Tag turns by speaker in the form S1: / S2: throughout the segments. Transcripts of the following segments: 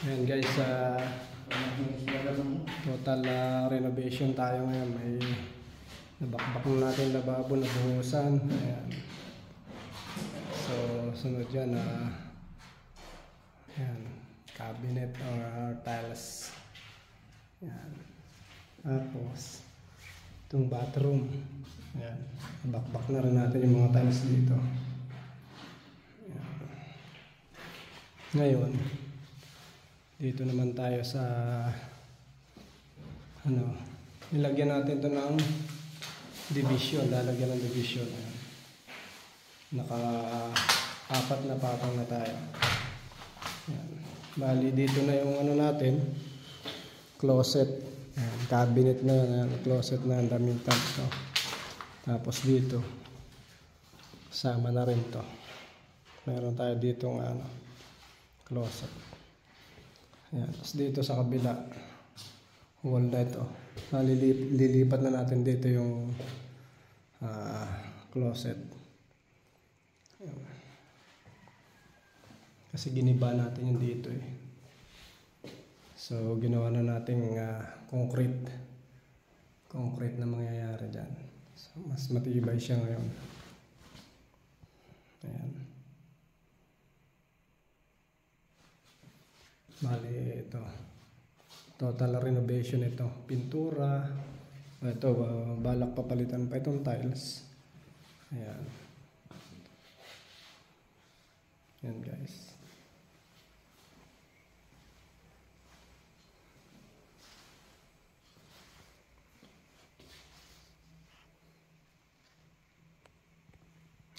S1: Ayan guys, total renovation tayo ngayon. May nabakbak na natin lababo, nabuhusan. Ayan. So sunod yan, ayan, cabinet or tiles. Ayan. Tapos itong bathroom. Ayan. Nabakbak na rin natin yung mga tiles dito. Ayan. Ngayon dito naman tayo sa nilagyan natin to ng division, lalagyan ng division. Naka-apat na patong na tayo. Ayan. Bali dito na yung natin, closet. Ayan, cabinet na yan, closet na, ang daming tab to. Tapos dito sama na rin to. Meron tayo dito ng closet. Ayan. Tapos dito sa kabila, wall na ito. Lilipat na natin dito yung closet. Ayan. Kasi giniba natin yung dito eh. So ginawa na natin concrete. Concrete na mangyayari dyan. So, mas matibay siya ngayon. Ayan. Bali ito, total renovation ito, pintura. Ito, balak papalitan pa itong tiles. Ayan. Ayan guys.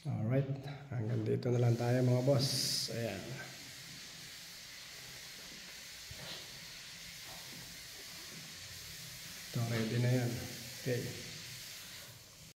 S1: Alright, hanggang dito na lang tayo mga boss. Ayan. Ito, ready na yan. Okay.